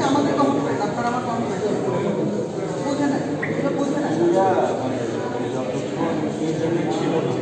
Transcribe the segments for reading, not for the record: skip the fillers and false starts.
আমাদের computer doctor আমার computer বোঝে না, এটা বোঝে না। যতক্ষণ ইন্টারনেট ছিল না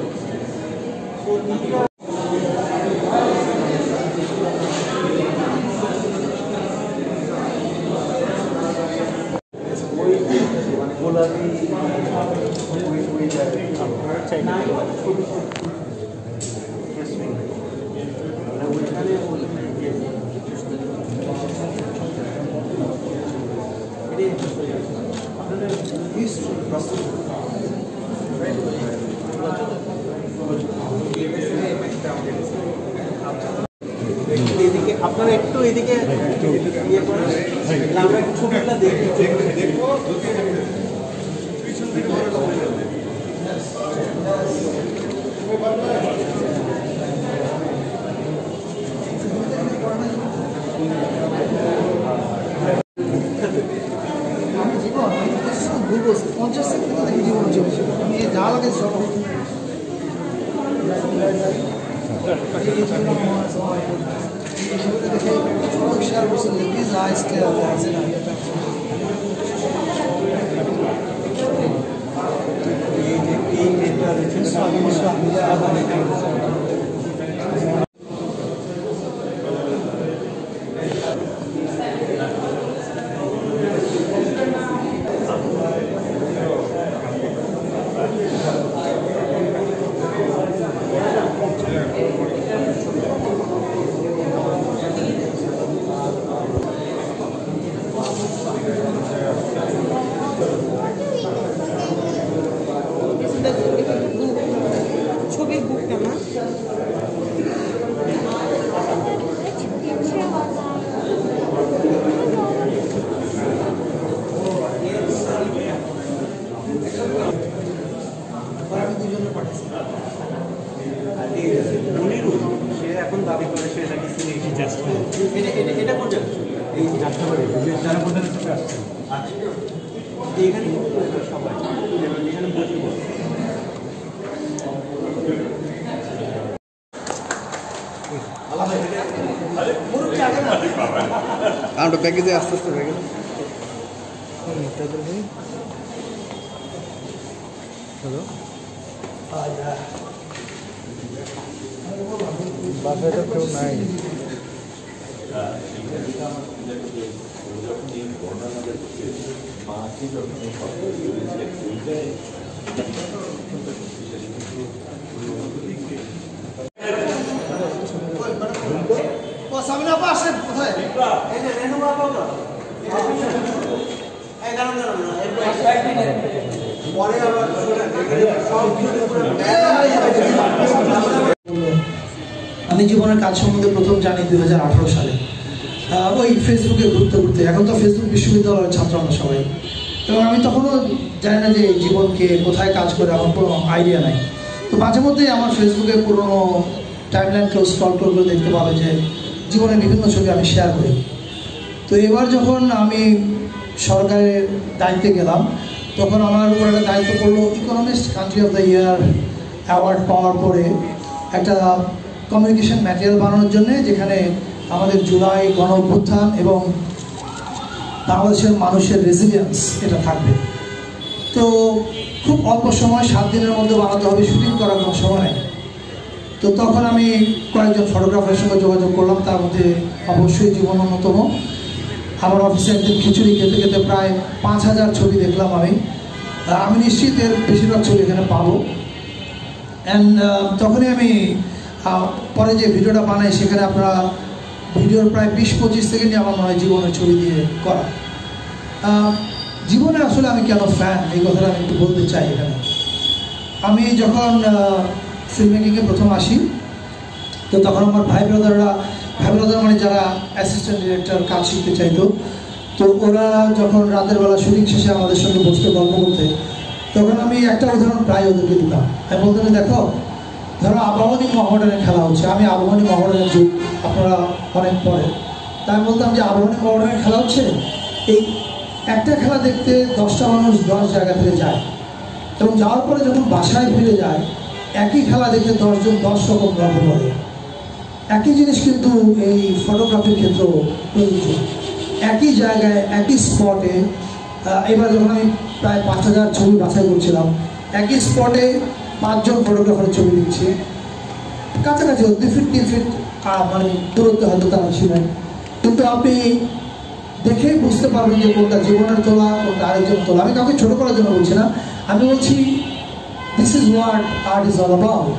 আপনারা একটু এদিকে ইয়ে করেন, আমরা একটু ছবিটা দেখবো। আমি জীবন 50 সেকেন্ড থেকে জীবন চলছে, আমি যা লাগে সব ছবির বুকটা না সে এখন দাবি করে সে নাকি এটা কোনটা এই যাত্রা করে যারা কোনটা আসছে। আচ্ছা এখানে সবাই এখানে বসে আমরা প্যাকেজে আস্তে আস্তে হয়ে গেল। হ্যালো বাসায় তো কেউ নাই। সামনে আপা আসেন কোথায়? আমি জীবনের কাজ সম্বন্ধে প্রথম জানি 2018 সালে, ওই ফেসবুকে ঘুরতে ঘুরতে। এখন তো ফেসবুক বিশ্ববিদ্যালয়ের ছাত্র আমরা সবাই, এবং আমি তখনও জানি না যে জীবনকে কোথায় কাজ করে, আমার কোনো আইডিয়া নাই। তো মাঝে মধ্যেই আমার ফেসবুকে পুরোনো টাইমলাইনকেও স্ক্রল করে দেখতে পাবে যে জীবনের বিভিন্ন ছবি আমি শেয়ার করি। তো এবার যখন আমি সরকারের দায়িত্বে গেলাম, তখন আমার উপর একটা দায়িত্ব পড়লো economist country of the year award পাওয়ার পরে একটা কমিউনিকেশন ম্যাটেরিয়াল বানানোর জন্যে, যেখানে আমাদের জুলাই গণ অভ্যুত্থান এবং বাংলাদেশের মানুষের রেজিলিয়েন্স এটা থাকবে। তো খুব অল্প সময় 7 দিনের মধ্যে বানাতে হবে, শুটিং করার কোনো সময় নেই। তো তখন আমি কয়েকজন ফটোগ্রাফারের সঙ্গে যোগাযোগ করলাম, তার মধ্যে অবশ্যই জীবন অন্যতম। আমার অফিসে একদিন খিচুড়ি খেতে খেতে প্রায় 5000 ছবি দেখলাম আমি নিশ্চিত এর বেশিরভাগ ছবি এখানে পাবো। অ্যান্ড তখনই আমি পরে যে ভিডিওটা বানাই, সেখানে আপনারা ভিডিওর প্রায় 20-25 সেকেন্ডই আমার মনে হয় জীবনের ছবি দিয়ে করা। জীবনে আসলে আমি কেন ফ্যান, এই কথাটা আমি একটু বলতে চাই এখানে। আমি যখন ফিল্ম মেকিংয়ে প্রথম আসি, তো তখন আমার ভাই ব্রাদার মানে যারা অ্যাসিস্ট্যান্ট ডিরেক্টর কাজ শিখতে চাইতো, তো ওরা যখন রাতের বেলা শুটিং শেষে আমাদের সঙ্গে বসতে গল্প করতে, তখন আমি একটা উদাহরণ প্রায় ওদেরকে দিতাম। আমি বলতাম, দেখো ধরো আবাহনী মহামেডানের খেলা হচ্ছে, আমি আবাহনী মহামেডানের যুগ, আপনারা অনেক পরে, তাই আমি বলতাম যে আবাহনী মহামেডানের খেলা হচ্ছে, এই একটা খেলা দেখতে 10টা মানুষ 10 জায়গা থেকে যায়, এবং যাওয়ার পরে যখন বাসায় ফিরে যায়, একই খেলা দেখে 10 জন 10 রকম গল্প করে। একই জিনিস কিন্তু এই ফটোগ্রাফির ক্ষেত্রেও প্রযোজ্য। একই জায়গায় একই স্পটে, এবার যখন আমি প্রায় 5000 ছবি বাছাই করছিলাম, একই স্পটে 5 জন ফটোগ্রাফারের ছবি দিচ্ছি, কাছাকাছি 2 ফিট 3 ফিট মানে দূরত্বে হয়তো তারা ছিলেন, কিন্তু আপনি দেখেই বুঝতে পারবেন যে কোনটা জীবনের তোলা, কোনটা আরেকজন তোলা। আমি কাউকে ছোট করার জন্য বলছি না, আমি বলছি this is what art is all about.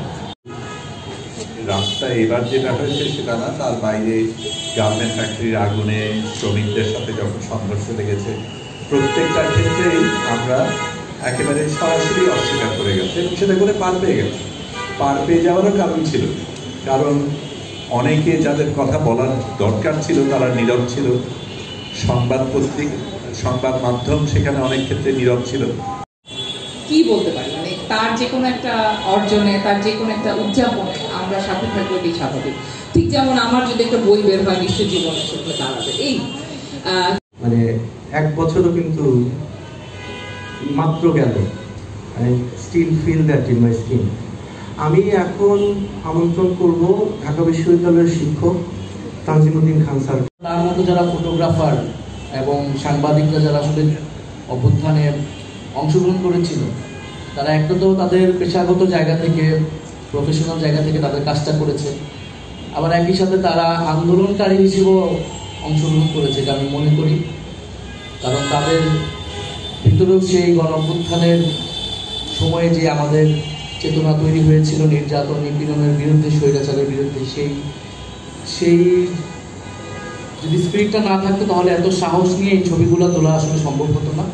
রাস্তায় এবার যেটা হয়েছে সেটা না, তার বাইরে গার্মেন্ট ফ্যাক্টরির আগুনে শ্রমিকদের সাথে যখন সংঘর্ষ লেগেছে, প্রত্যেকটা ক্ষেত্রেই আমরা একেবারে সরাসরি অস্বীকার করে গেছি এবং সেটা করে পার পেয়ে গেছি। পার পেয়ে যাওয়ারও কারণ ছিল, কারণ অনেকে যাদের কথা বলার দরকার ছিল তারা নীরব ছিল। সংবাদ মাধ্যম সেখানে অনেক ক্ষেত্রে নীরব ছিল। কি বলতে পারি, মানে তার যে কোনো একটা অর্জনে, তার যে কোনো একটা উদযাপনে আমরা সাথে থাকবো, এটাই স্বাভাবিক। ঠিক যেমন আমার যদি একটা বই বের হয়, নিশ্চয় জীবনের সাথে দাঁড়াবে। এই মানে 1 বছরও কিন্তু মাত্র গেল, I still feel that in my skin. আমি এখন আমন্ত্রণ করব ঢাকা বিশ্ববিদ্যালয়ের শিক্ষক তানজিমউদ্দিন খান স্যার। তার মতো যারা ফটোগ্রাফার এবং সাংবাদিকরা যারা আসলে অভ্যুত্থানে অংশগ্রহণ করেছিল, তারা একটা তো তাদের পেশাগত জায়গা থেকে, প্রফেশনাল জায়গা থেকে তাদের কাজটা করেছে, আবার একই সাথে তারা আন্দোলনকারী হিসেবেও অংশগ্রহণ করেছে, এটা আমি মনে করি। কারণ তাদের ভিতরেও সেই গণ-অভ্যুত্থানের সময়ে যে আমাদের চেতনা তৈরি হয়েছিল নির্যাতন নিপীড়নের বিরুদ্ধে, স্বৈরাচারের বিরুদ্ধে, সেই যদি স্পিরিটটা না থাকতো তাহলে এত সাহস নিয়ে এই ছবিগুলো তোলা আসলে সম্ভব হতো না।